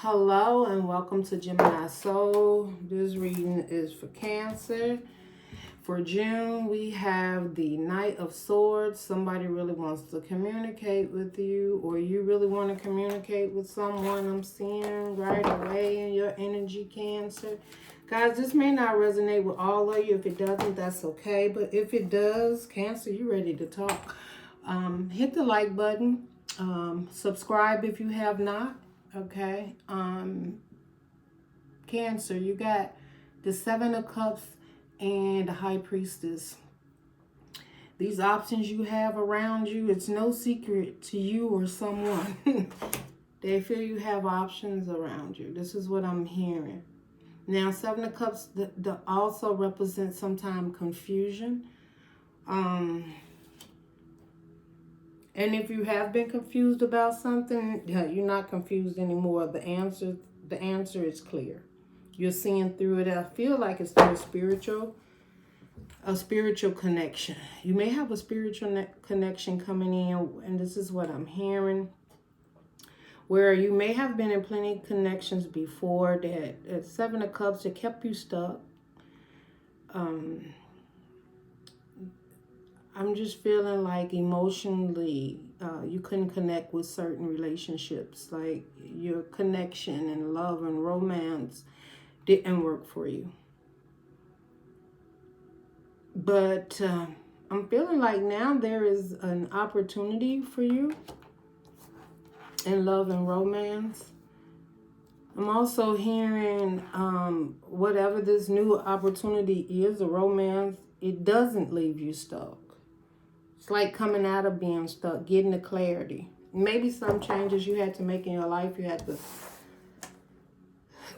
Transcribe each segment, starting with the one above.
Hello and welcome to Gemini Soul. This reading is for Cancer. For June, we have the Knight of Swords. Somebody really wants to communicate with you, or you really want to communicate with someone. I'm seeing right away in your energy, Cancer. Guys, this may not resonate with all of you. If it doesn't, that's okay. But if it does, Cancer, you ready to talk. Hit the like button. Subscribe if you have not. Okay. Cancer, you got the Seven of Cups and the High Priestess. These options you have around you, it's no secret to you or someone. They feel you have options around you. This is what I'm hearing. Now, Seven of Cups also represents sometimes confusion. And if you have been confused about something, you're not confused anymore. The answer is clear. You're seeing through it. I feel like it's through a spiritual connection. You may have a spiritual connection coming in, and this is what I'm hearing. Where you may have been in plenty of connections before that Seven of Cups that kept you stuck. I'm just feeling like emotionally you couldn't connect with certain relationships. Like your connection and love and romance didn't work for you. But I'm feeling like now there is an opportunity for you in love and romance. I'm also hearing whatever this new opportunity is, a romance, it doesn't leave you stuck. It's like coming out of being stuck, getting the clarity. Maybe some changes you had to make in your life. You had to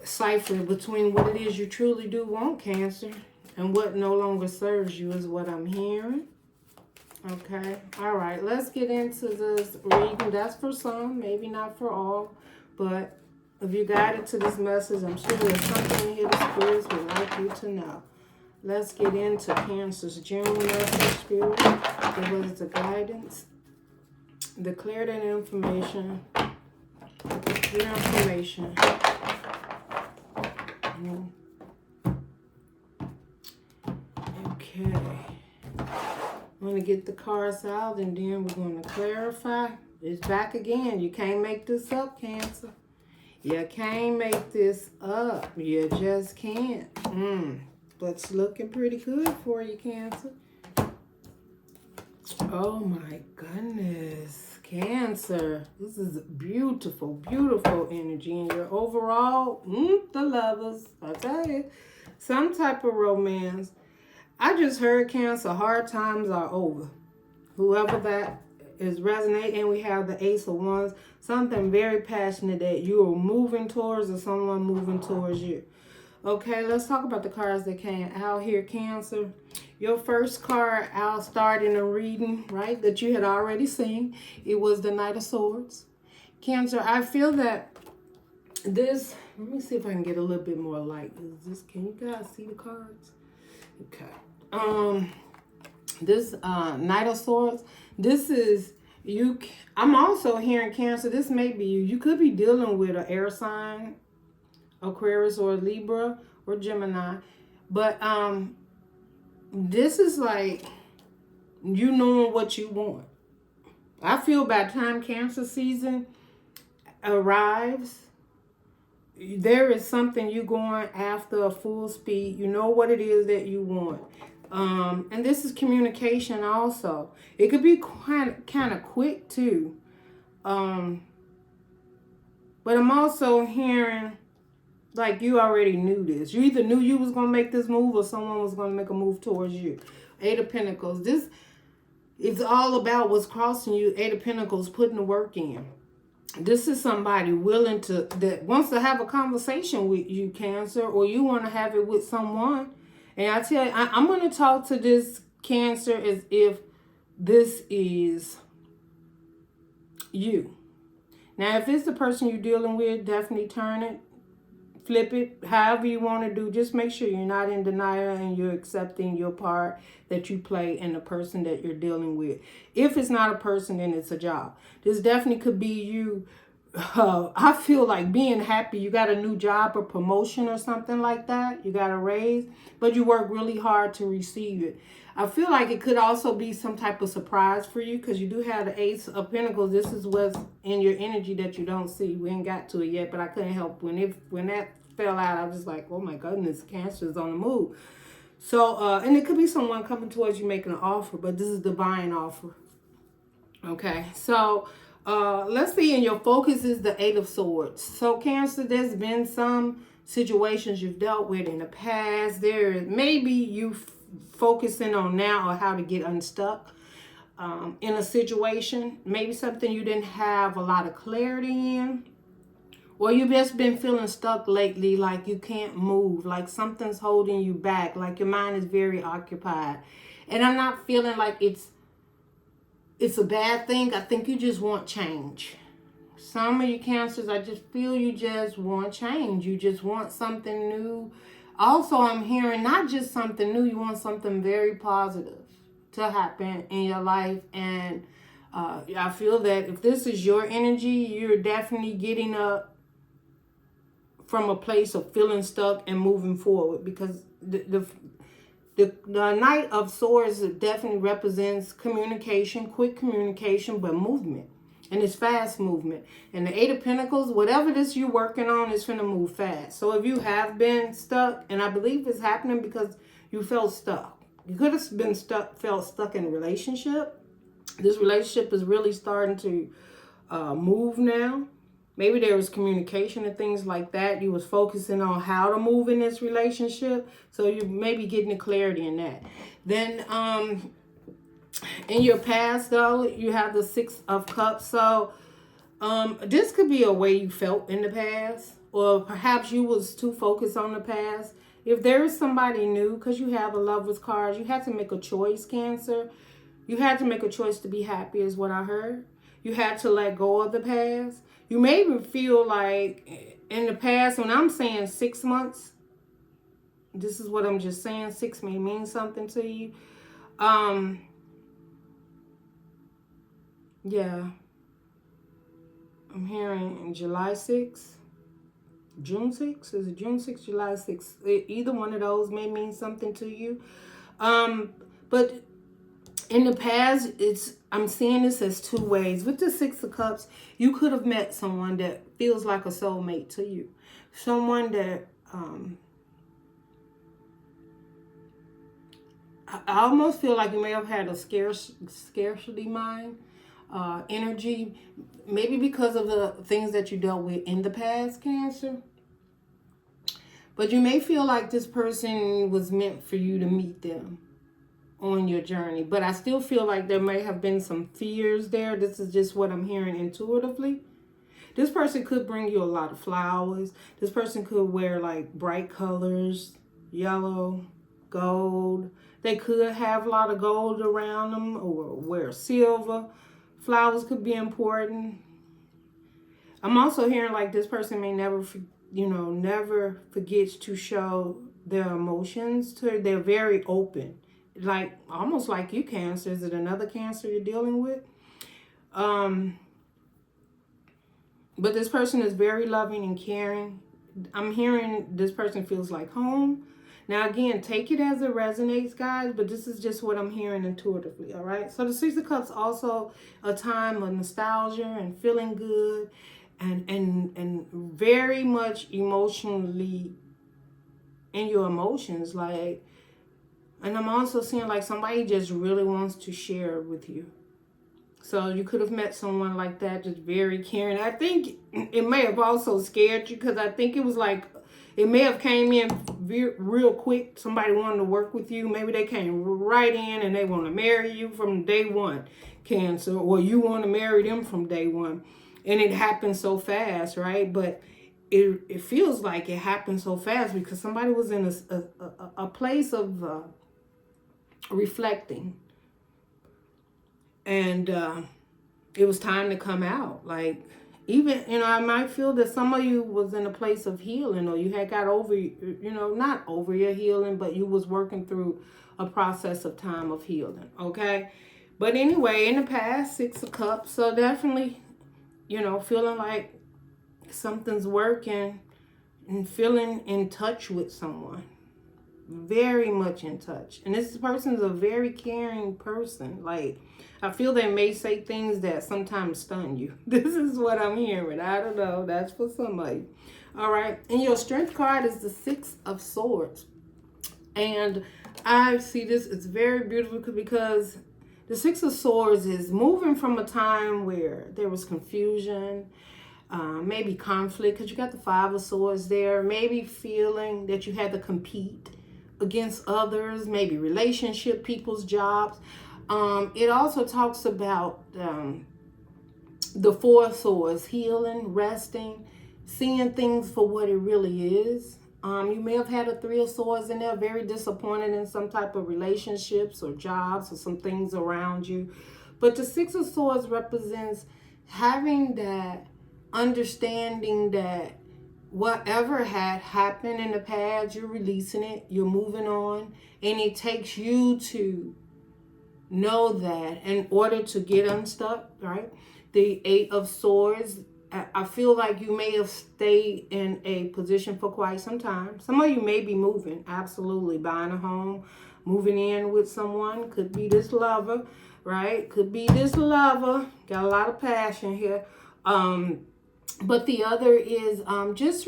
cipher between what it is you truly do want, Cancer, and what no longer serves you is what I'm hearing. Okay. All right. Let's get into this reading. That's for some, maybe not for all. But if you guided to this message, I'm sure there's something here the spirits would like you to know. Let's get into Cancer's June message, Spirit. Give us the guidance. Declare that information. Your information. Okay. I'm going to get the cards out and then we're going to clarify. It's back again. You can't make this up, Cancer. You can't make this up. You just can't. That's looking pretty good for you, Cancer. Oh my goodness, Cancer. This is beautiful, beautiful energy. And your overall, the lovers, I tell you, some type of romance. I just heard, Cancer, hard times are over. Whoever that is resonating, and we have the Ace of Wands, something very passionate that you are moving towards or someone moving towards you. Okay, let's talk about the cards that came out here, Cancer. Your first card out starting a reading, right, that you had already seen. It was the Knight of Swords. Cancer, I feel that this, let me see if I can get a little bit more light. Can you guys see the cards? Okay. This Knight of Swords, this is you. I'm also hearing, Cancer, this may be you. You could be dealing with an air sign, Aquarius or Libra or Gemini. But this is like you knowing what you want. I feel by the time Cancer season arrives, there is something you going after a full speed. You know what it is that you want. And this is communication also. It could be kind of quick too. But I'm also hearing like you already knew this. You either knew you was going to make this move or someone was going to make a move towards you. Eight of Pentacles. This is all about what's crossing you. Eight of Pentacles, putting the work in. This is somebody willing to, that wants to have a conversation with you, Cancer, or you want to have it with someone. And I tell you, I'm going to talk to this Cancer as if this is you. Now, if it's the person you're dealing with, definitely turn it. Flip it, however you want to do. Just make sure you're not in denial and you're accepting your part that you play in the person that you're dealing with. If it's not a person, then it's a job. This definitely could be you I feel like being happy, you got a new job or promotion or something like that. You got a raise, but you work really hard to receive it. I feel like it could also be some type of surprise for you because you do have the Ace of Pentacles. This is what's in your energy that you don't see. We ain't got to it yet, but I couldn't help when that fell out. I was like, oh my goodness, Cancer is on the move. So, and it could be someone coming towards you making an offer, but this is divine offer. Okay, so let's see, and your focus is the Eight of Swords. So Cancer, there's been some situations you've dealt with in the past. There maybe you focusing on now or how to get unstuck in a situation. Maybe something you didn't have a lot of clarity in. Or you've just been feeling stuck lately, like you can't move, like something's holding you back, like your mind is very occupied. And I'm not feeling like it's a bad thing. I think you just want change. Some of you Cancers, I just feel you just want change. You just want something new. Also, I'm hearing not just something new, you want something very positive to happen in your life. And I feel that if this is your energy, you're definitely getting up from a place of feeling stuck and moving forward, because the Knight of Swords definitely represents communication, quick communication, but movement. And it's fast movement. And the Eight of Pentacles, whatever this you're working on is going to move fast. So if you have been stuck, and I believe it's happening because you felt stuck. You could have been felt stuck in a relationship. This relationship is really starting to move now. Maybe there was communication and things like that. You was focusing on how to move in this relationship. So you may be getting the clarity in that. Then in your past, though, you have the Six of Cups. So this could be a way you felt in the past. Or perhaps you was too focused on the past. If there is somebody new, because you have a Lover's card, you had to make a choice, Cancer. You had to make a choice to be happy is what I heard. You had to let go of the past. You may even feel like in the past, when I'm saying 6 months, this is what I'm just saying. 6 may mean something to you. Yeah. I'm hearing July 6th. June 6th? Is it June 6th, July 6th? Either one of those may mean something to you. But in the past, I'm seeing this as two ways. With the Six of Cups, you could have met someone that feels like a soulmate to you. Someone that I almost feel like you may have had a scarcity mind energy. Maybe because of the things that you dealt with in the past, Cancer. But you may feel like this person was meant for you to meet them on your journey. But I still feel like there may have been some fears there. This is just what I'm hearing intuitively. This person could bring you a lot of flowers. This person could wear like bright colors, yellow, gold. They could have a lot of gold around them or wear silver. Flowers could be important. I'm also hearing like this person may never forgets to show their emotions to her. They're very open. Like almost like you, Cancer. Is it another Cancer you're dealing with? But this person is very loving and caring. I'm hearing this person feels like home. Now again, take it as it resonates, guys, but this is just what I'm hearing intuitively, all right? So the Six of Cups also a time of nostalgia and feeling good and very much emotionally in your emotions, like. And I'm also seeing like somebody just really wants to share with you. So you could have met someone like that, just very caring. I think it may have also scared you because I think it was like, it may have came in real quick. Somebody wanted to work with you. Maybe they came right in and they want to marry you from day one, Cancer. Or you want to marry them from day one. And it happened so fast, right? But it feels like it happened so fast because somebody was in a place of reflecting, and it was time to come out. Like, even I might feel that some of you was in a place of healing, or you had got over, not over your healing, but you was working through a process of time of healing. Okay, but anyway, in the past, Six of Cups. So definitely, feeling like something's working and feeling in touch with someone. Very much in touch. And this person's a very caring person. Like, I feel they may say things that sometimes stun you. This is what I'm hearing. I don't know. That's for somebody. All right. And your strength card is the 6 of Swords. And I see this, it's very beautiful because the 6 of Swords is moving from a time where there was confusion, maybe conflict, because you got the 5 of Swords there, maybe feeling that you had to compete against others, maybe relationship, people's jobs. It also talks about the 4 of Swords, healing, resting, seeing things for what it really is. You may have had a 3 of Swords in there, very disappointed in some type of relationships or jobs or some things around you. But the 6 of Swords represents having that understanding that whatever had happened in the past, you're releasing it, you're moving on, and it takes you to know that in order to get unstuck, right? The 8 of Swords, I feel like you may have stayed in a position for quite some time. Some of you may be moving, absolutely, buying a home, moving in with someone. Could be this lover, right? Could be this lover. Got a lot of passion here. But the other is just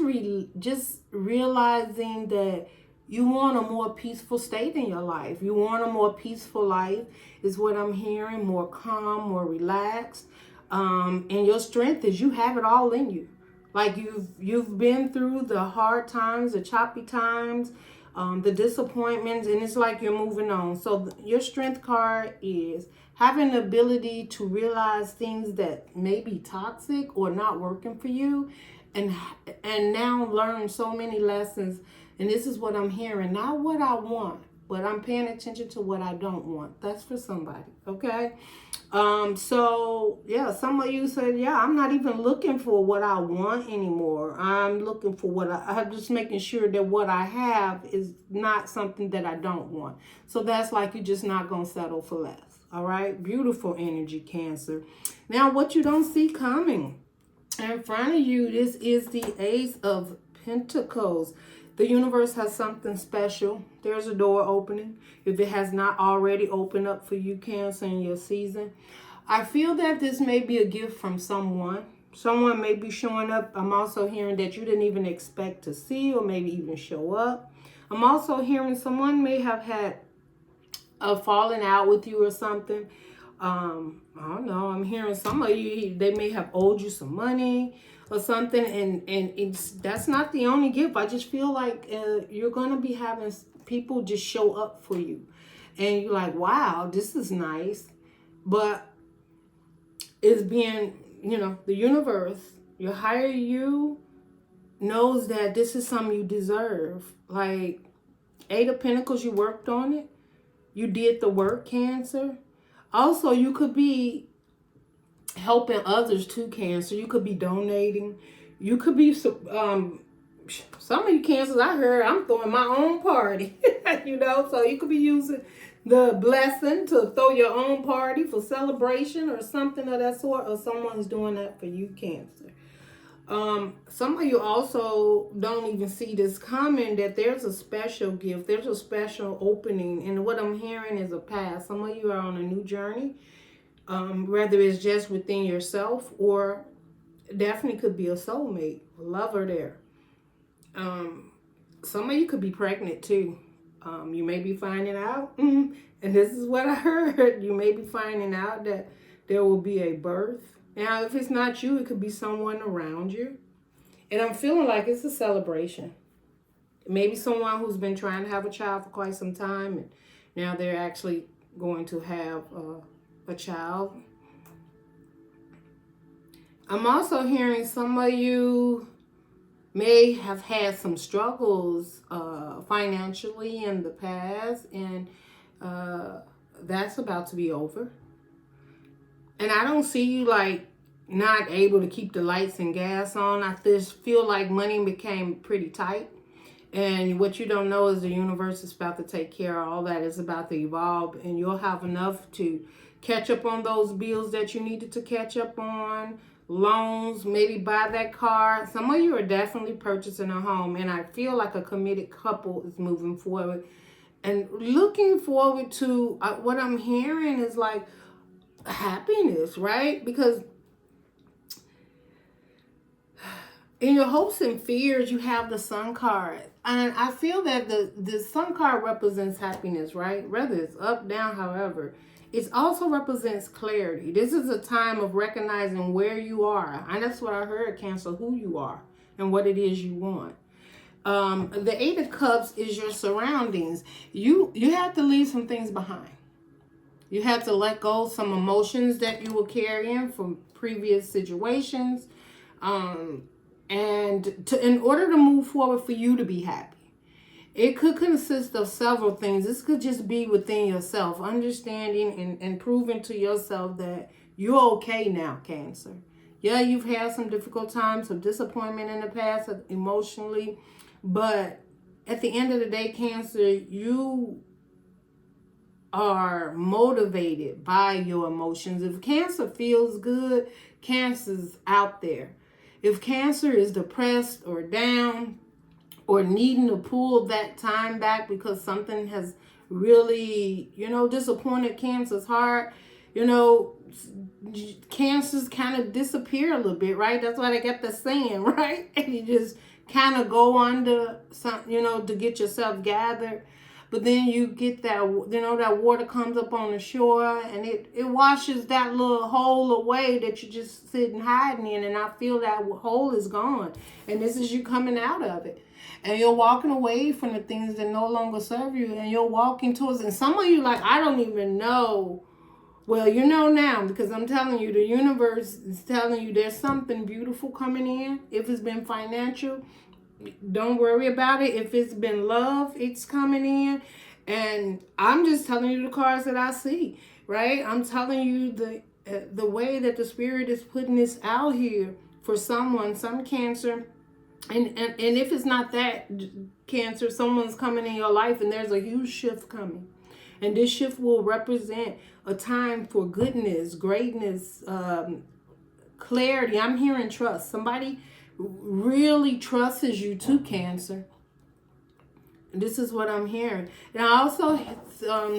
realizing that you want a more peaceful state in your life. You want a more peaceful life is what I'm hearing, more calm, more relaxed. And your strength is you have it all in you. Like you've been through the hard times, the choppy times, the disappointments, and it's like you're moving on. So your strength card is having the ability to realize things that may be toxic or not working for you, and now learn so many lessons. And this is what I'm hearing, not what I want, but I'm paying attention to what I don't want. That's for somebody, okay? So yeah, some of you said, yeah, I'm not even looking for what I want anymore. I'm looking for what I'm just making sure that what I have is not something that I don't want. So that's like you're just not going to settle for less. All right. Beautiful energy, Cancer. Now, what you don't see coming in front of you, this is the Ace of Pentacles. The universe has something special. There's a door opening. If it has not already opened up for you, Cancer, in your season, I feel that this may be a gift from someone. Someone may be showing up. I'm also hearing that you didn't even expect to see or maybe even show up. I'm also hearing someone may have had a falling out with you or something. I don't know. I'm hearing some of you, they may have owed you some money or something, and that's not the only gift. I just feel like you're gonna be having people just show up for you, and you're like, wow, this is nice. But it's being, the universe, your higher you knows that this is something you deserve. Like 8 of Pentacles, you worked on it, you did the work, Cancer. Also, you could be helping others too, Cancer. You could be donating. You could be, some of you Cancers, I heard, I'm throwing my own party, so you could be using the blessing to throw your own party for celebration or something of that sort, or someone's doing that for you, Cancer. Some of you also don't even see this coming, that there's a special gift, there's a special opening, and what I'm hearing is a path. Some of you are on a new journey, whether it's just within yourself or definitely could be a soulmate, a lover there. Some of you could be pregnant too. You may be finding out, and this is what I heard, you may be finding out that there will be a birth. Now, if it's not you, it could be someone around you. And I'm feeling like it's a celebration. Maybe someone who's been trying to have a child for quite some time, and now they're actually going to have a child. I'm also hearing some of you may have had some struggles financially in the past, and that's about to be over. And I don't see you like not able to keep the lights and gas on. I just feel like money became pretty tight. And what you don't know is the universe is about to take care of all that. It's about to evolve, and you'll have enough to catch up on those bills that you needed to catch up on. loans, maybe buy that car. Some of you are definitely purchasing a home, and I feel like a committed couple is moving forward and looking forward to what I'm hearing is like happiness, right? Because in your hopes and fears, you have the Sun card. And I feel that the Sun card represents happiness, right? Whether it's up, down, however. It also represents clarity. This is a time of recognizing where you are. And that's what I heard, Cancer, who you are and what it is you want. The Eight of Cups is your surroundings. You have to leave some things behind. You have to let go of some emotions that you were carrying from previous situations. And in order to move forward for you to be happy. It could consist of several things. This could just be within yourself, understanding and proving to yourself that you're okay now, Cancer. Yeah, you've had some difficult times, some disappointment in the past emotionally, but at the end of the day, Cancer, you are motivated by your emotions. If Cancer feels good, Cancer's out there. If Cancer is depressed or down or needing to pull that time back because something has really, disappointed Cancer's heart, Cancers kind of disappear a little bit, right? That's why they got the saying, right? And you just kind of go under some, to get yourself gathered. But then you get that, that water comes up on the shore and it washes that little hole away that you're just sitting hiding in. And I feel that hole is gone. And this is you coming out of it. And you're walking away from the things that no longer serve you. And you're walking towards, and some of you like, I don't even know. Well, you know now, because I'm telling you, the universe is telling you there's something beautiful coming in. If it's been financial, don't worry about it. If it's been love, it's coming in. And I'm just telling you the cards that I see, right? I'm telling you the way that the spirit is putting this out here for someone, some Cancer. And if it's not that Cancer, someone's coming in your life and there's a huge shift coming. And this shift will represent a time for goodness, greatness, clarity. I'm hearing trust. Somebody really trusts you too, Cancer. This is what I'm hearing. And I also,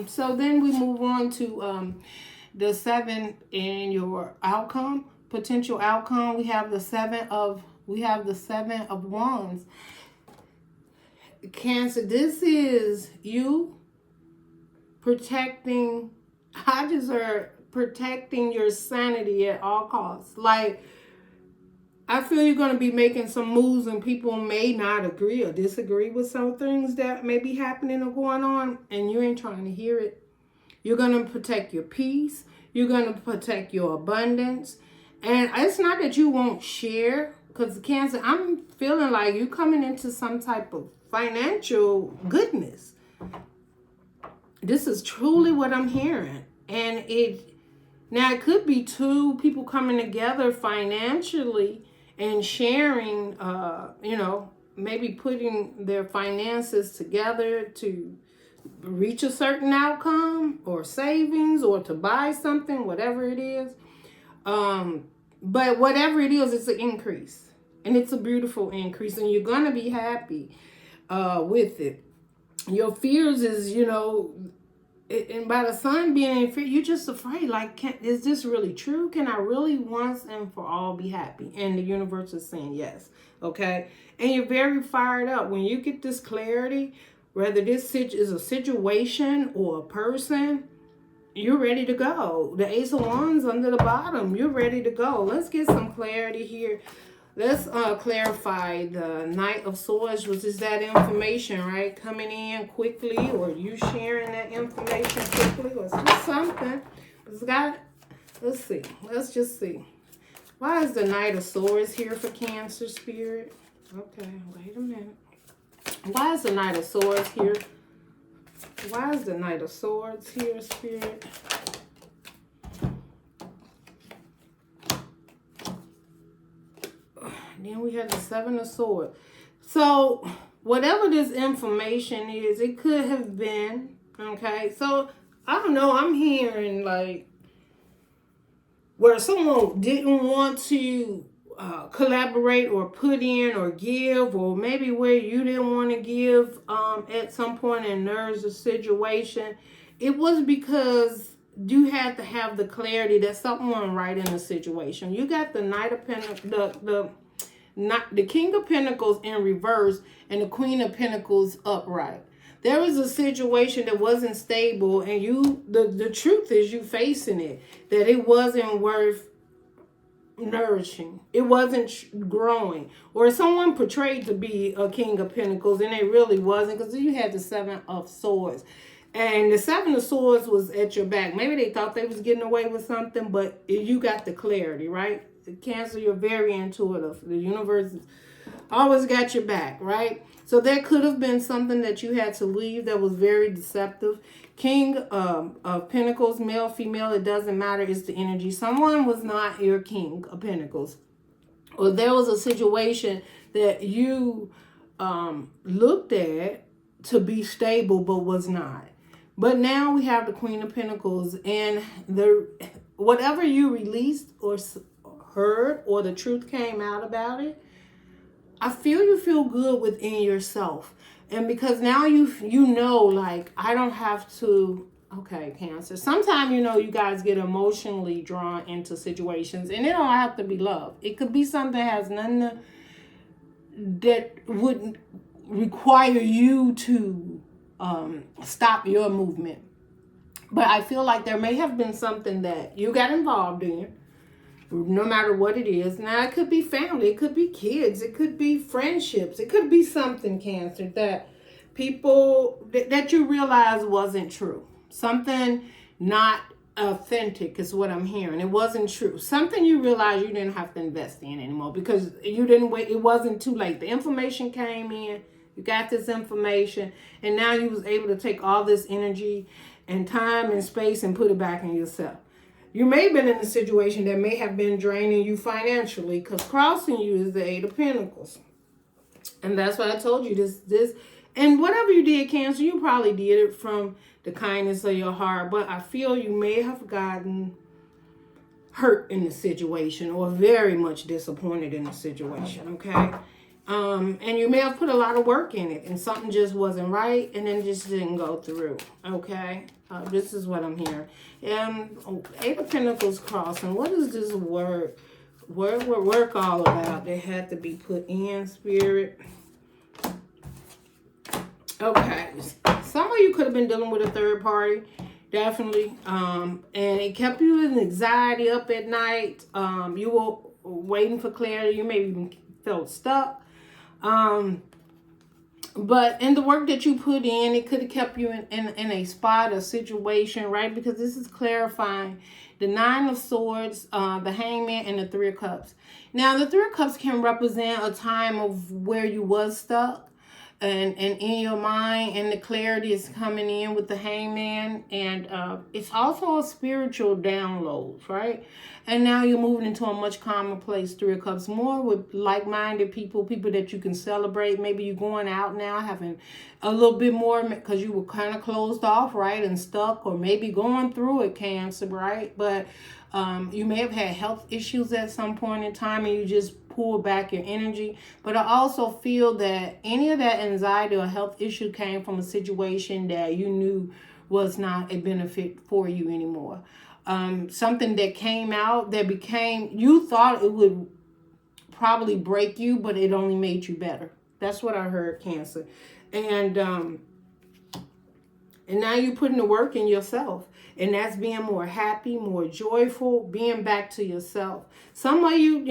so then we move on to the 7 in your outcome, potential outcome. We have the 7 of Wands. Cancer, this is you protecting, I just heard protecting your sanity at all costs. Like, I feel you're going to be making some moves and people may not agree or disagree with some things that may be happening or going on, and you ain't trying to hear it. You're going to protect your peace. You're going to protect your abundance. And it's not that you won't share, because Cancer, I'm feeling like you coming into some type of financial goodness. This is truly what I'm hearing. And it could be two people coming together financially and sharing, maybe putting their finances together to reach a certain outcome or savings or to buy something, whatever it is. But whatever it is, it's an increase. And it's a beautiful increase. And you're going to be happy with it. Your fears is, and by the Sun being in fear, you're just afraid. Like, is this really true? Can I really once and for all be happy? And the universe is saying yes. Okay? And you're very fired up. When you get this clarity, whether this is a situation or a person, you're ready to go. The Ace of Wands under the bottom, you're ready to go. Let's get some clarity here. Let's clarify the Knight of Swords, which is that information, right? Coming in quickly, or you sharing that information quickly, or it's just something. Let's see. Let's just see. Why is the Knight of Swords here for Cancer, Spirit? Okay, wait a minute. Why is the Knight of Swords here? Why is the Knight of Swords here, Spirit? Then we have the 7 of Swords. So, whatever this information is, it could have been, okay? So, I don't know. I'm hearing, like, where someone didn't want to collaborate or put in or give, or maybe where you didn't want to give at some point and there's a situation, it was because you had to have the clarity that someone right in the situation. You got the Knight of Pentacles, the King of Pentacles in reverse, and the Queen of Pentacles upright. There was a situation that wasn't stable, and the truth is you facing it, that it wasn't worth nourishing. It wasn't growing. Or someone portrayed to be a King of Pentacles, and it really wasn't, because you had the Seven of Swords. And the Seven of Swords was at your back. Maybe they thought they was getting away with something, but you got the clarity, right? Cancer, you're very intuitive. The universe always got your back, right? So there could have been something that you had to leave that was very deceptive. King of Pentacles, male, female, it doesn't matter. It's the energy. Someone was not your King of Pentacles. Or there was a situation that you looked at to be stable but was not. But now we have the Queen of Pentacles, and whatever you released or heard or the truth came out about it, I feel you feel good within yourself. And because now you know, like, I don't have to, okay, Cancer. Sometimes, you guys get emotionally drawn into situations, and it don't have to be love. It could be something that has nothing that would require you to stop your movement. But I feel like there may have been something that you got involved in, no matter what it is. Now, it could be family, it could be kids, it could be friendships, it could be something, Cancer, that people, that you realize wasn't true. Something not authentic is what I'm hearing. It wasn't true. Something you realize you didn't have to invest in anymore because you didn't wait. It wasn't too late. The information came in. You got this information, and now you was able to take all this energy and time and space and put it back in yourself. You may have been in a situation that may have been draining you financially, because crossing you is the Eight of Pentacles. And that's why I told you this. And whatever you did, Cancer, you probably did it from the kindness of your heart. But I feel you may have gotten hurt in the situation, or very much disappointed in the situation, okay? And you may have put a lot of work in it, and something just wasn't right, and then just didn't go through, okay? This is what I'm hearing. Eight of Pentacles crossing. What is this word? What work all about? They had to be put in, Spirit. Okay. Some of you could have been dealing with a third party. Definitely. And it kept you in anxiety up at night. You were waiting for clarity. You maybe even felt stuck. But in the work that you put in, it could have kept you in a spot, a situation, right? Because this is clarifying the Nine of Swords, the Hangman, and the Three of Cups. Now, the Three of Cups can represent a time of where you was stuck and in your mind, and the clarity is coming in with the Hangman. And it's also a spiritual download, right? And now you're moving into a much calmer place, Three of Cups, more with like-minded people that you can celebrate. Maybe you're going out now, having a little bit more, because you were kind of closed off, right, and stuck, or maybe going through it, Cancer, right? But you may have had health issues at some point in time, and you just pull back your energy. But I also feel that any of that anxiety or health issue came from a situation that you knew was not a benefit for you anymore. Something that came out that became, you thought it would probably break you, but it only made you better. That's what I heard, Cancer. And now you're putting the work in yourself. And that's being more happy, more joyful, being back to yourself. Some of you,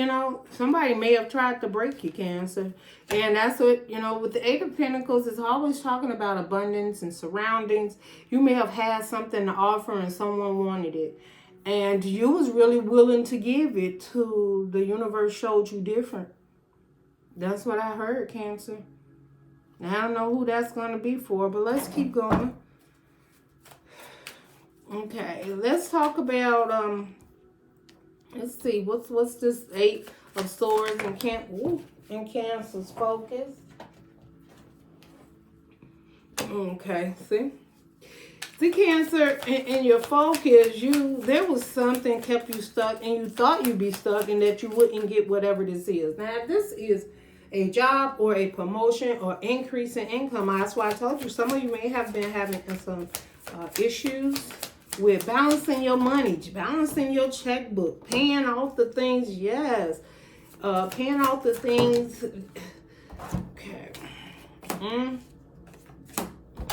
somebody may have tried to break you, Cancer. And that's what, with the Eight of Pentacles, it's always talking about abundance and surroundings. You may have had something to offer and someone wanted it. And you was really willing to give it to the universe showed you different. That's what I heard, Cancer. Now, I don't know who that's going to be for, but let's keep going. Okay, let's talk about, let's see, what's this Eight of Swords and Cancer's focus? Okay, see? See, Cancer, in your focus, there was something kept you stuck, and you thought you'd be stuck, and that you wouldn't get whatever this is. Now, if this is a job or a promotion or increase in income, that's why I told you some of you may have been having some issues with balancing your money, balancing your checkbook, paying off the things. Yes, paying off the things. Okay.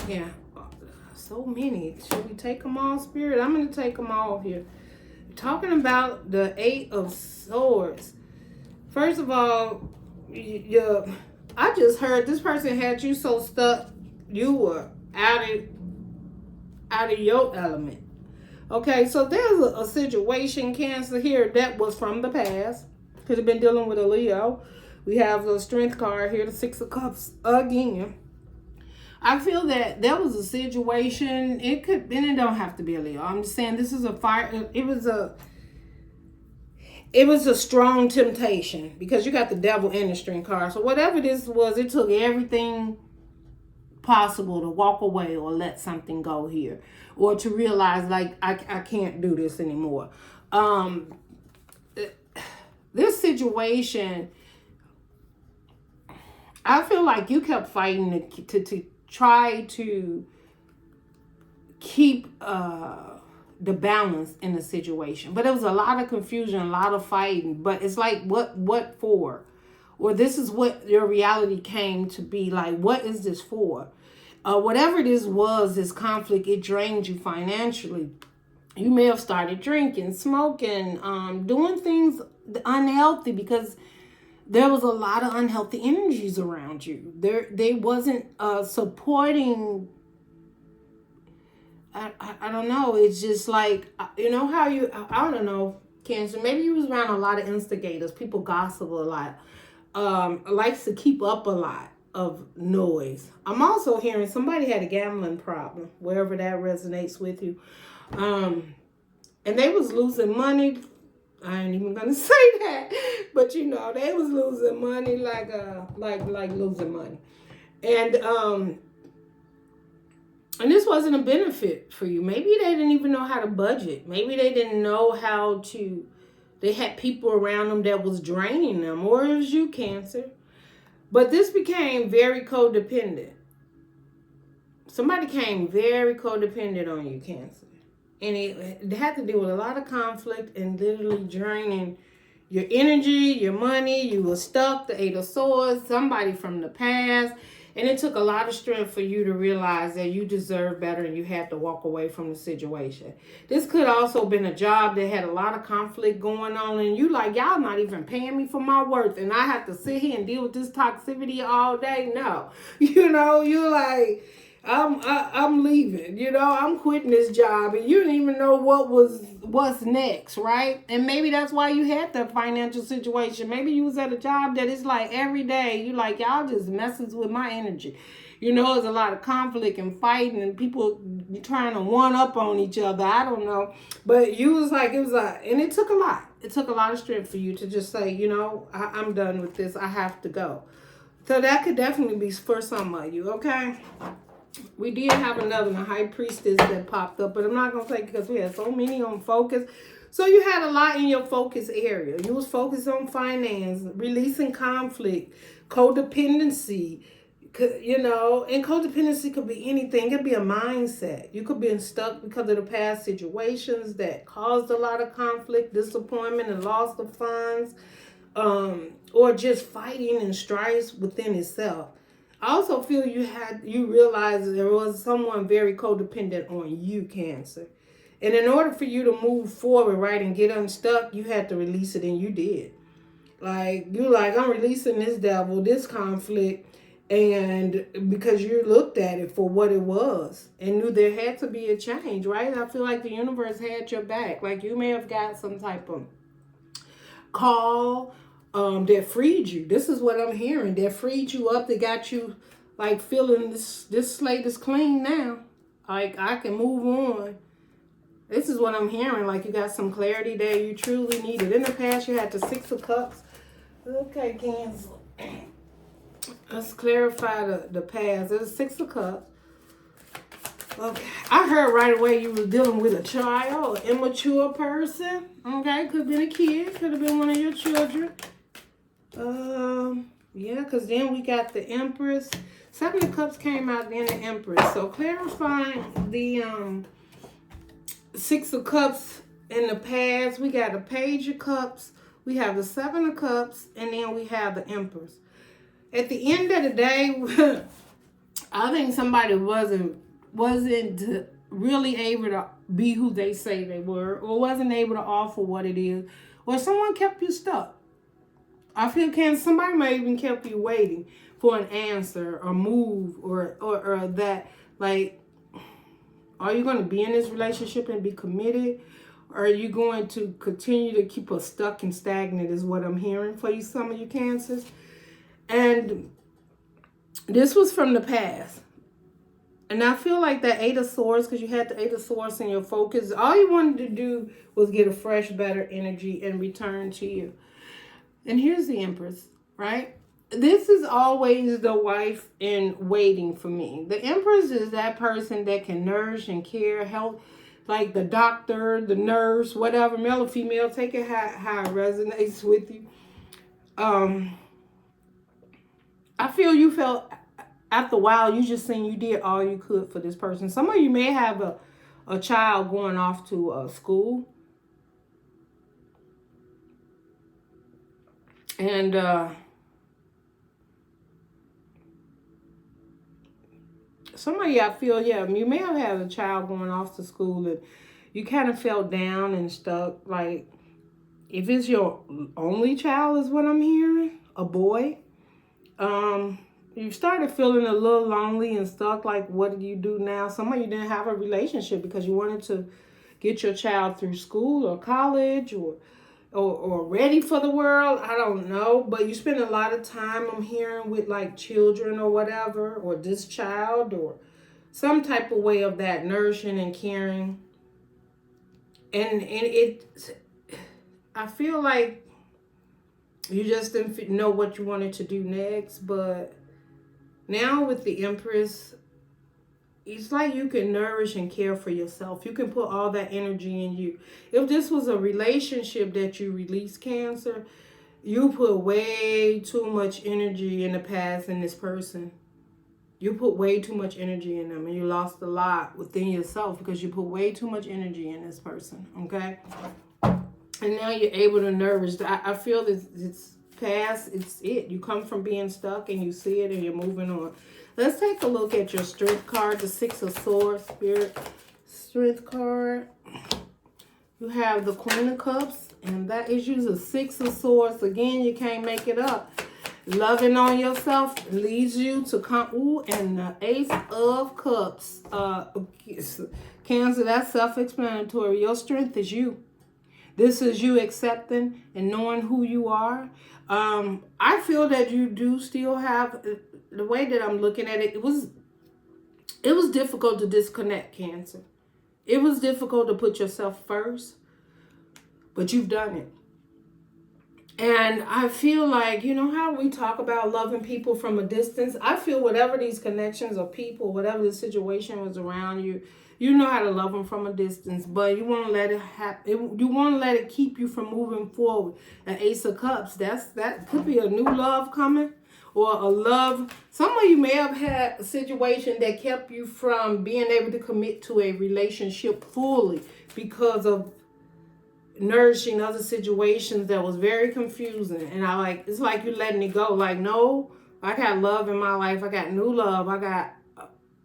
Yeah. So many. Should we take them all, Spirit? I'm going to take them all here. Talking about the 8 of Swords. First of all, I just heard this person had you so stuck you were out of your element. Okay, so there's a situation, Cancer, here that was from the past. Could have been dealing with a Leo. We have the Strength card here, the 6 of Cups again. I feel that there was a situation. It don't have to be a Leo. I'm just saying this is a fire. It was a strong temptation because you got the Devil and the Strength card. So whatever this was, it took everything possible to walk away or let something go here, or to realize like I can't do this anymore. This situation, I feel like you kept fighting to try to keep the balance in the situation. But there was a lot of confusion, a lot of fighting. But it's like, what for? Or this is what your reality came to be. Like, what is this for? Whatever this was, this conflict, it drained you financially. You may have started drinking, smoking, doing things unhealthy because there was a lot of unhealthy energies around you. They wasn't supporting. I don't know. It's just like, you know how I don't know, Cancer. Maybe you was around a lot of instigators. People gossip a lot. Likes to keep up a lot of noise. I'm also hearing somebody had a gambling problem, wherever that resonates with you. And they was losing money. I ain't even gonna say that, but you know, they was losing money like losing money, and this wasn't a benefit for you. Maybe they didn't even know how to budget. Maybe they didn't know how to. They had people around them that was draining them, or it was you, Cancer. But this became very codependent. Somebody came very codependent on you, Cancer. And it had to do with a lot of conflict and literally draining your energy, your money. You were stuck, the 8 of Swords, somebody from the past. And it took a lot of strength for you to realize that you deserve better and you had to walk away from the situation. This could also been a job that had a lot of conflict going on. And you like, y'all not even paying me for my worth. And I have to sit here and deal with this toxicity all day. No. You know, you're like, I'm leaving, you know, I'm quitting this job, and you didn't even know what's next, right? And maybe that's why you had that financial situation. Maybe you was at a job that is like every day you like, y'all just messes with my energy. You know, there's a lot of conflict and fighting and people trying to one up on each other. I don't know, but you was like, and it took a lot. It took a lot of strength for you to just say, you know, I'm done with this. I have to go. So that could definitely be for some of you, okay? We did have another one, High Priestess, that popped up, but I'm not going to take it because we had so many on focus. So you had a lot in your focus area. You was focused on finance, releasing conflict, codependency, you know, and codependency could be anything. It could be a mindset. You could be stuck because of the past situations that caused a lot of conflict, disappointment, and loss of funds, or just fighting and strife within itself. I also feel you realized there was someone very codependent on you, Cancer. And in order for you to move forward, right, and get unstuck, you had to release it, and you did. Like, I'm releasing this devil, this conflict, and because you looked at it for what it was and knew there had to be a change, right? I feel like the universe had your back. Like, you may have got some type of call that freed you. This is what I'm hearing. That freed you up. That got you like feeling this slate is clean now. Like, I can move on. This is what I'm hearing. Like, you got some clarity there you truly needed. In the past, you had the 6 of Cups. Okay, Cancer. Let's clarify the past. There's 6 of Cups. Okay, I heard right away you were dealing with a child, an immature person. Okay, could have been a kid, could have been one of your children. Yeah, because then we got the Empress. Seven of Cups came out, then the Empress. So clarifying the Six of Cups in the past, we got the Page of Cups, we have the Seven of Cups, and then we have the Empress. At the end of the day, I think somebody wasn't really able to be who they say they were, or wasn't able to offer what it is, or someone kept you stuck. I feel somebody might even kept you waiting for an answer or move or that, like, are you going to be in this relationship and be committed? Or are you going to continue to keep us stuck and stagnant is what I'm hearing for you, some of you Cancers. And this was from the past. And I feel like that Eight of Swords, because you had the Eight of Swords in your focus, all you wanted to do was get a fresh, better energy and return to you. And here's the Empress, right? This is always the wife in waiting for me. The Empress is that person that can nourish and care, help, like the doctor, the nurse, whatever, male or female, take it how it resonates with you. I feel you felt after a while, you just seen you did all you could for this person. Some of you may have a child going off to school. And some of you, I feel, yeah, you may have had a child going off to school and you kind of felt down and stuck. Like, if it's your only child is what I'm hearing, a boy, you started feeling a little lonely and stuck. Like, what do you do now? Some of you didn't have a relationship because you wanted to get your child through school or college or ready for the world. I don't know. But you spend a lot of time, I'm hearing, with like children or whatever, or this child, or some type of way of that nourishing and caring. And I feel like you just didn't know what you wanted to do next. But now with the Empress, it's like you can nourish and care for yourself. You can put all that energy in you. If this was a relationship that you released, Cancer, you put way too much energy in the past in this person. You put way too much energy in them, and you lost a lot within yourself because you put way too much energy in this person, okay? And now you're able to nourish. I feel that it's past, it's it. You come from being stuck and you see it and you're moving on. Let's take a look at your Strength card, the Six of Swords, Spirit Strength card. You have the Queen of Cups, and that is you, the Six of Swords. Again, you can't make it up. Loving on yourself leads you to come. Ooh, and the Ace of Cups. Cancer, that's self-explanatory. Your strength is you. This is you accepting and knowing who you are. I feel that you do still have, the way that I'm looking at it, it was difficult to disconnect, Cancer. It was difficult to put yourself first, but you've done it. And I feel like, you know how we talk about loving people from a distance? I feel whatever these connections or people, whatever the situation was around you, you know how to love them from a distance, but you want to let it happen. You want to let it keep you from moving forward. An Ace of Cups, that could be a new love coming, or a love. Some of you may have had a situation that kept you from being able to commit to a relationship fully because of nourishing other situations that was very confusing. And it's like you letting it go. Like, no, I got love in my life. I got new love.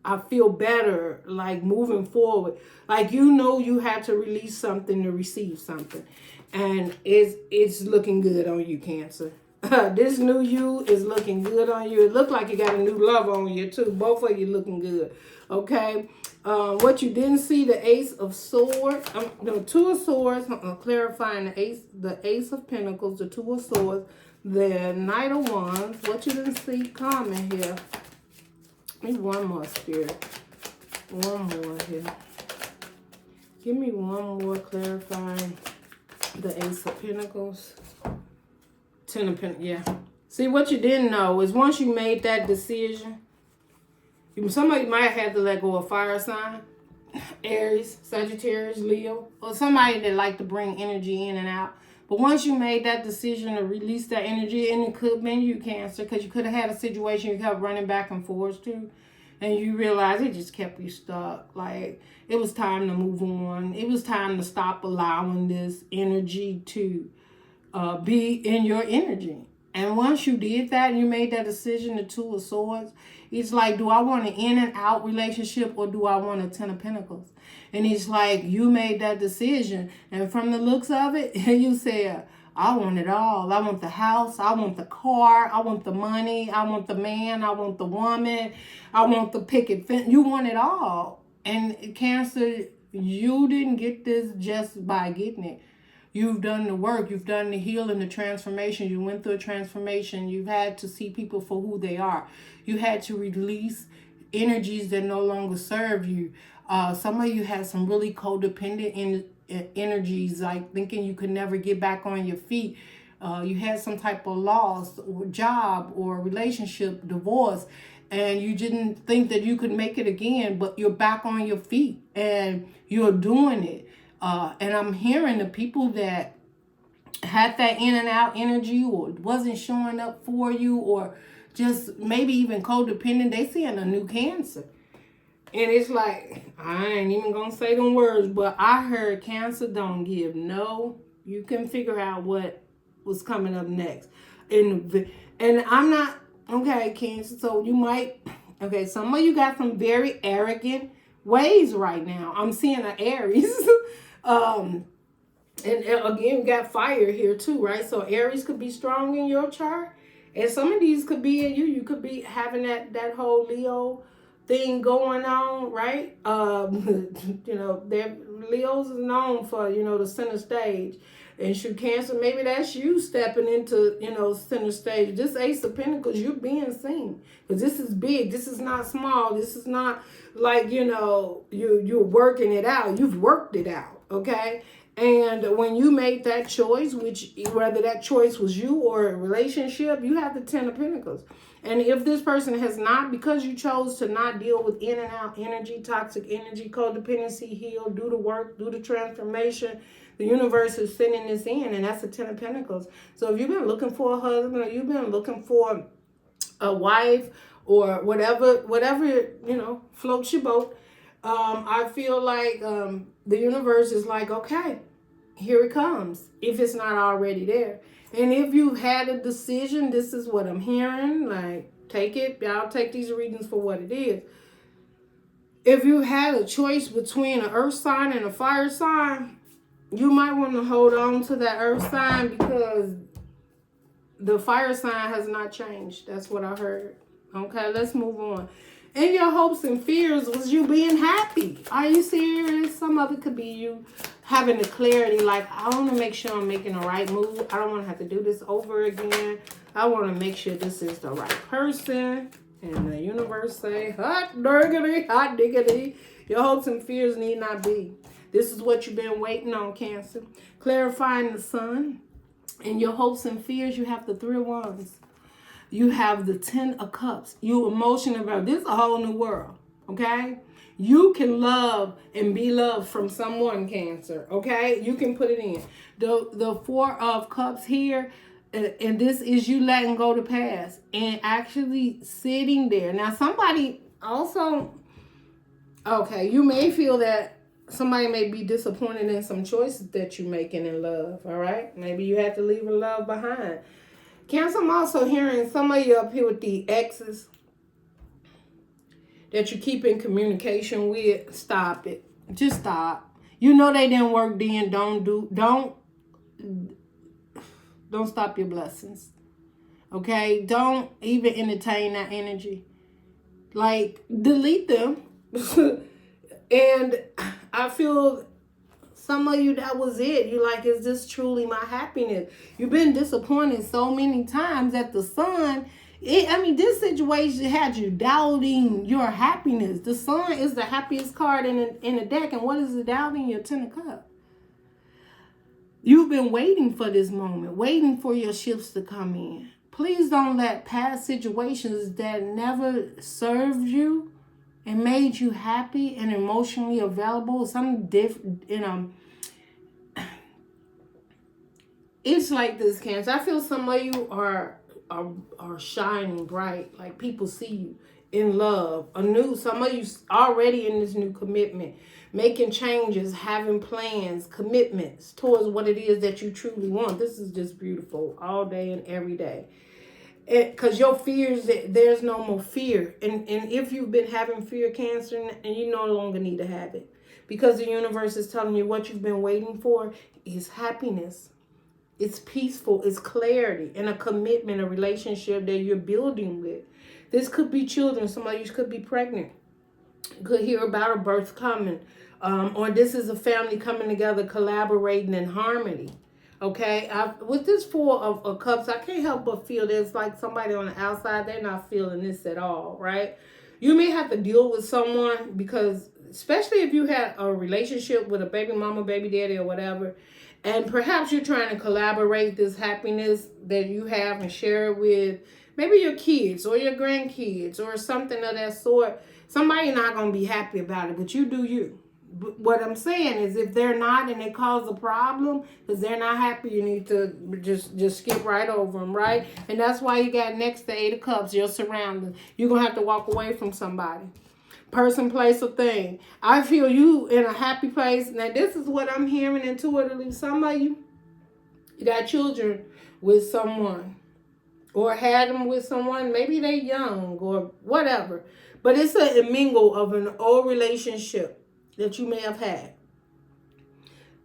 I feel better, like moving forward. Like, you know, you had to release something to receive something. And it's looking good on you, Cancer. This new you is looking good on you. It looked like you got a new love on you too. Both of you looking good. Okay. What you didn't see, the Ace of Swords, the Two of Swords, clarifying the Ace of Pentacles, the Two of Swords, the Knight of Wands. What you didn't see, comment here. Give me one more, Spirit. One more here. Give me one more clarifying the Ace of Pentacles. Ten of Pentacles, yeah. See, what you didn't know is once you made that decision, Somebody might have had to let go of fire sign, Aries, Sagittarius, Leo, or somebody that like to bring energy in and out. But once you made that decision to release that energy, and it could have been you, Cancer, because you could have had a situation you kept running back and forth to, and you realize it just kept you stuck. Like, it was time to move on. It was time to stop allowing this energy to be in your energy. And once you did that and you made that decision, the Two of Swords, it's like, do I want an in and out relationship or do I want a Ten of Pentacles? And it's like, you made that decision. And from the looks of it, you said, I want it all. I want the house. I want the car. I want the money. I want the man. I want the woman. I want the picket fence. You want it all. And Cancer, you didn't get this just by getting it. You've done the work. You've done the healing, the transformation. You went through a transformation. You've had to see people for who they are. You had to release energies that no longer serve you. Some of you had some really codependent energies, like thinking you could never get back on your feet. You had some type of loss or job or relationship, divorce, and you didn't think that you could make it again, but you're back on your feet and you're doing it. And I'm hearing the people that had that in and out energy or wasn't showing up for you or just maybe even codependent, they seeing a new Cancer. And it's like, I ain't even going to say them words, but I heard Cancer don't give no. You can figure out what was coming up next. And I'm not, okay, Cancer, so you might, okay, some of you got some very arrogant ways right now. I'm seeing an Aries. And again, we got fire here too, right? So Aries could be strong in your chart. And some of these could be in you. You could be having that whole Leo thing going on, right? You know, Leo's is known for, you know, the center stage. And should Cancer, maybe that's you stepping into, you know, center stage. This Ace of Pentacles, you're being seen. Because this is big. This is not small. This is not like, you know, you're working it out. You've worked it out, okay? And when you made that choice, which whether that choice was you or a relationship, you have the Ten of Pentacles. And if this person has not, because you chose to not deal with in and out energy, toxic energy, codependency, heal, do the work, do the transformation, the universe is sending this in, and that's the Ten of Pentacles. So if you've been looking for a husband, or you've been looking for a wife, or whatever, you know, floats your boat, I feel like the universe is like, okay, here it comes, if it's not already there. And if you had a decision, this is what I'm hearing, like, take it, I'll take these readings for what it is. If you had a choice between an earth sign and a fire sign, you might want to hold on to that earth sign because the fire sign has not changed. That's what I heard. Okay, let's move on. And your hopes and fears was you being happy. Are you serious? Some of it could be you having the clarity, like, I want to make sure I'm making the right move. I don't want to have to do this over again. I want to make sure this is the right person. And the universe say, hot diggity, hot diggity. Your hopes and fears need not be. This is what you've been waiting on, Cancer. Clarifying the sun. And your hopes and fears, you have the Three of Wands. You have the Ten of Cups. You emotional about this is a whole new world, okay? You can love and be loved from someone, Cancer, okay? You can put it in. The Four of Cups here, and this is you letting go the past and actually sitting there. Now, somebody also, okay, you may feel that somebody may be disappointed in some choices that you're making in love, all right? Maybe you have to leave a love behind. Cancer, I'm also hearing some of you up here with the exes that you keep in communication with. Stop it. Just stop. You know they didn't work then. Don't stop your blessings. Okay? Don't even entertain that energy. Like, delete them. And I feel some of you, that was it. You're like, is this truly my happiness? You've been disappointed so many times that the sun, this situation had you doubting your happiness. The sun is the happiest card in the deck. And what is it doubting? Your Ten of Cups. You've been waiting for this moment, waiting for your shifts to come in. Please don't let past situations that never served you and made you happy and emotionally available, something different, it's like this, Cancer. I feel some of you are shining bright, like people see you in love, some of you already in this new commitment, making changes, having plans, commitments towards what it is that you truly want. This is just beautiful all day and every day. Because your fears, there's no more fear. And if you've been having fear, Cancer, and you no longer need to have it. Because the universe is telling you what you've been waiting for is happiness. It's peaceful, it's clarity, and a commitment, a relationship that you're building with. This could be children. Some of you could be pregnant. Could hear about a birth coming. Or this is a family coming together, collaborating in harmony. Okay, with this Four of Cups, I can't help but feel there's like somebody on the outside, they're not feeling this at all, right? You may have to deal with someone because, especially if you had a relationship with a baby mama, baby daddy, or whatever, and perhaps you're trying to collaborate this happiness that you have and share it with maybe your kids or your grandkids or something of that sort. Somebody's not going to be happy about it, but you do you. What I'm saying is if they're not and they cause a problem because they're not happy, you need to just skip right over them, right? And that's why you got next to Eight of Cups, your surroundings. You're going to have to walk away from somebody. Person, place, or thing. I feel you in a happy place. Now, this is what I'm hearing intuitively. Some of you got children with someone or had them with someone. Maybe they're young or whatever. But it's a mingle of an old relationship that you may have had.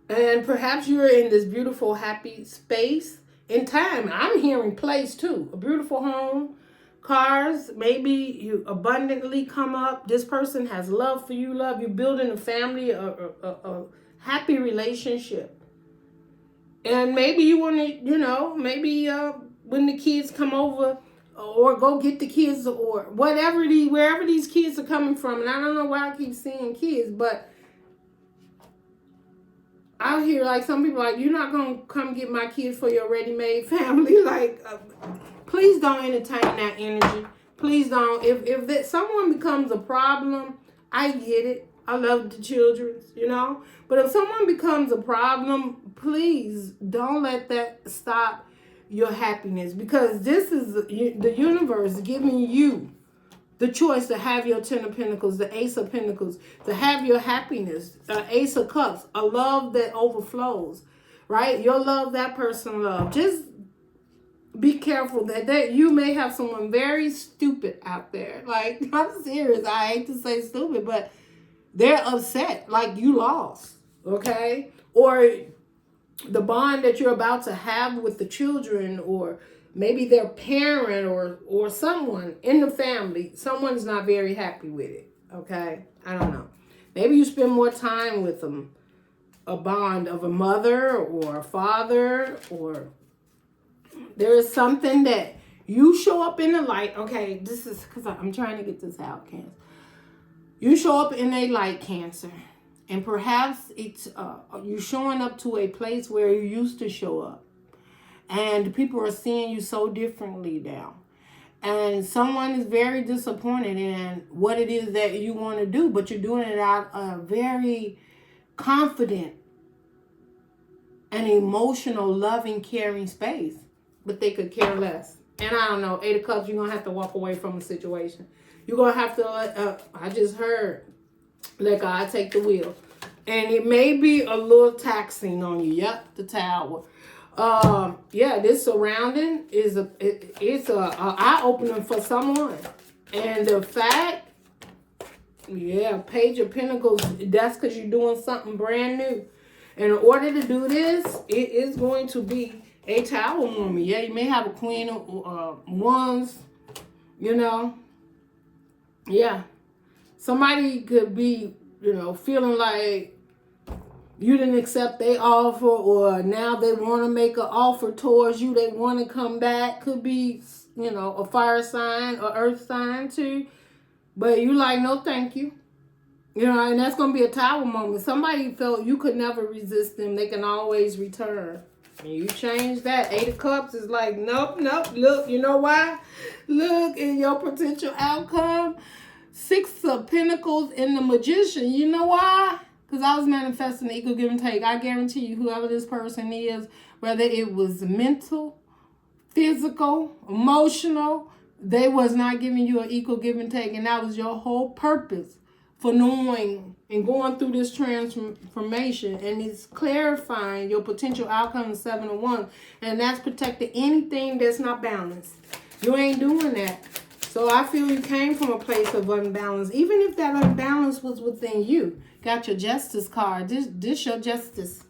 And perhaps you're in this beautiful, happy space in time. I'm hearing place too. A beautiful home, cars, maybe you abundantly come up. This person has love for you, love. You're building a family, a happy relationship. And maybe you want to, maybe when the kids come over or go get the kids or wherever these kids are coming from. And I don't know why I keep seeing kids, but out here, like some people like, you're not going to come get my kids for your ready-made family. Like, please don't entertain that energy. Please don't. If someone becomes a problem, I get it. I love the children, But if someone becomes a problem, please don't let that stop your happiness. Because this is the universe giving you the choice to have your Ten of Pentacles, the Ace of Pentacles, to have your happiness, Ace of Cups, a love that overflows, right? Your love, that person love. Just be careful that you may have someone very stupid out there. Like, I'm serious. I hate to say stupid, but they're upset. Like, you lost, okay? Or the bond that you're about to have with the children, or maybe their parent or someone in the family, someone's not very happy with it, okay? I don't know. Maybe you spend more time with them, a bond of a mother or a father, or there is something that you show up in the light. Okay, this is because I'm trying to get this out, Cancer. You show up in a light, Cancer. And perhaps it's you showing up to a place where you used to show up. And people are seeing you so differently now. And someone is very disappointed in what it is that you want to do. But you're doing it out of very confident and emotional, loving, caring space. But they could care less. And I don't know, Eight of Cups, you're going to have to walk away from a situation. You're going to have to, I just heard, let God take the wheel. And it may be a little taxing on you. Yep, the Tower. Yeah, this surrounding is it's a eye-opener for someone. And the fact, yeah, Page of Pentacles, that's because you're doing something brand new. And in order to do this, it is going to be a Tower woman. Yeah, you may have a Queen of Wands, Yeah. Somebody could be, feeling like you didn't accept their offer, or now they want to make an offer towards you. They want to come back. Could be, a fire sign or earth sign too. But you like, no, thank you. And that's going to be a Tower moment. Somebody felt you could never resist them. They can always return. And you change that. Eight of Cups is like, nope. Look, you know why? Look, in your potential outcome, Six of Pentacles and the Magician. You know why? Because I was manifesting the equal give and take. I guarantee you, whoever this person is, whether it was mental, physical, emotional, they was not giving you an equal give and take. And that was your whole purpose for knowing and going through this transformation. And it's clarifying your potential outcome in 7 of Wands. And that's protecting anything that's not balanced. You ain't doing that. So I feel you came from a place of unbalance. Even if that unbalance was within you. Got your justice card. This your justice.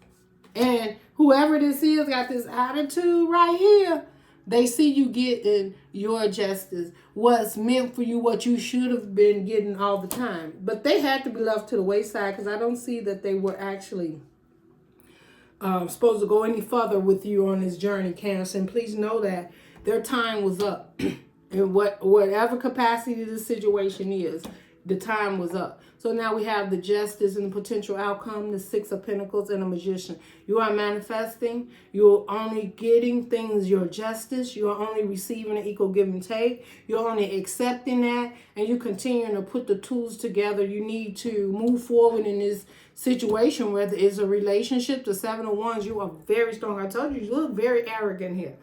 And whoever this is got this attitude right here. They see you getting your justice. What's meant for you, what you should have been getting all the time. But they had to be left to the wayside because I don't see that they were actually supposed to go any further with you on this journey, Cancer. And please know that their time was up. In whatever capacity the situation is, the time was up. So now we have the justice and the potential outcome, the Six of Pentacles and the Magician. You are manifesting. You're only getting things, your justice. You're only receiving an equal give and take. You're only accepting that. And you're continuing to put the tools together you need to move forward in this situation, whether it's a relationship. The Seven of Wands, you are very strong. I told you, you look very arrogant here.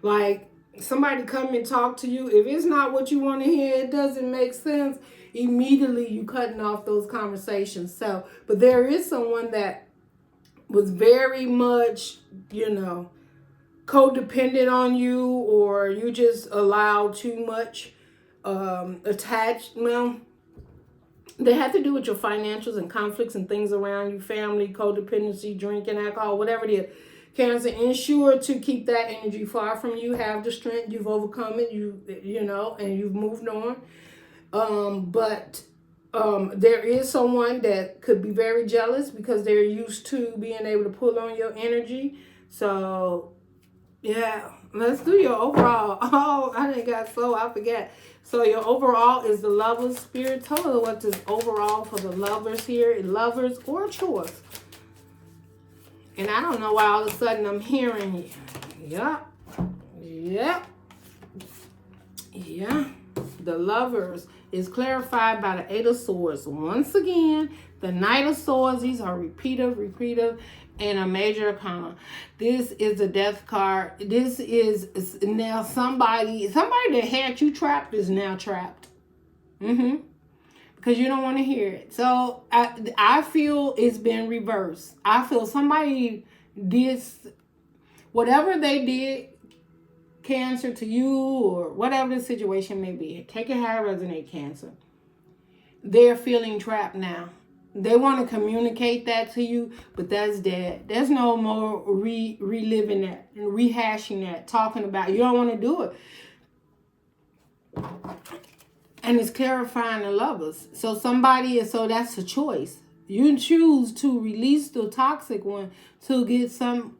Like, somebody come and talk to you. If it's not what you want to hear, it doesn't make sense. Immediately you cutting off those conversations. So, but there is someone that was very much, you know, codependent on you, or you just allow too much attachment. They have to do with your financials and conflicts and things around you, family, codependency, drinking, alcohol, whatever it is. Cancer, ensure to keep that energy far from you. Have the strength. You've overcome it. You know, and you've moved on. But there is someone that could be very jealous because they're used to being able to pull on your energy. So, yeah, let's do your overall. Oh, I didn't got so I forget. So your overall is the Lovers. Spirit, tell us what this overall for the lovers here. Lovers or choice. And I don't know why all of a sudden I'm hearing, yep, the Lovers is clarified by the Eight of Swords. Once again, the Knight of Swords, these are repeative, and a major arcana. This is a death card. This is now somebody that had you trapped is now trapped. Because you don't want to hear it. So I feel it's been reversed. I feel somebody did whatever they did, Cancer, to you, or whatever the situation may be. Take it how it resonates, Cancer. They're feeling trapped now. They want to communicate that to you, but that's dead. There's no more reliving that and rehashing that, talking about it. You don't want to do it. And it's clarifying the Lovers. So so that's a choice. You choose to release the toxic one to get someone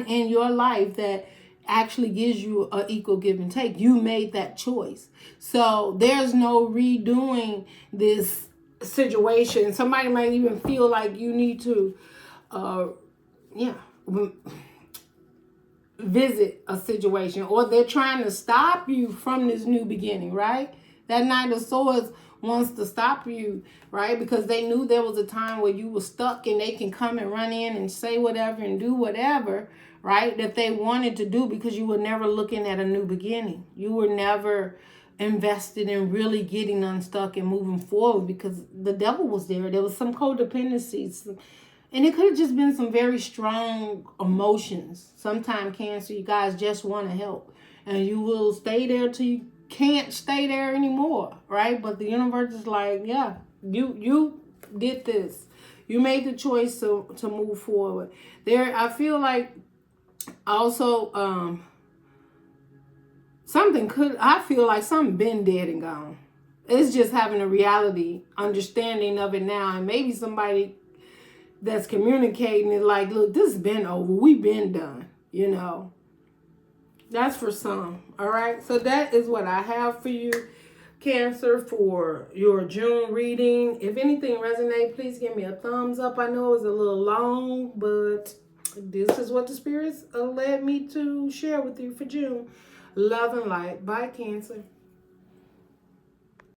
in your life that actually gives you an equal give and take. You made that choice. So there's no redoing this situation. Somebody might even feel like you need to, visit a situation, or they're trying to stop you from this new beginning, right? That Knight of Swords wants to stop you, right? Because they knew there was a time where you were stuck and they can come and run in and say whatever and do whatever, right? That they wanted to do because you were never looking at a new beginning. You were never invested in really getting unstuck and moving forward because the devil was there. There was some codependencies. And it could have just been some very strong emotions. Sometimes, Cancer, you guys just want to help. And you will stay there till you can't stay there anymore, right? But the universe is like, yeah, you did this. You made the choice to move forward. I feel like also I feel like something been dead and gone. It's just having a reality understanding of it now. And maybe somebody that's communicating it like, look, this has been over. We've been done, you know. That's for some, all right? So that is what I have for you, Cancer, for your June reading. If anything resonates, please give me a thumbs up. I know it was a little long, but this is what the spirits led me to share with you for June. Love and light. Bye, Cancer.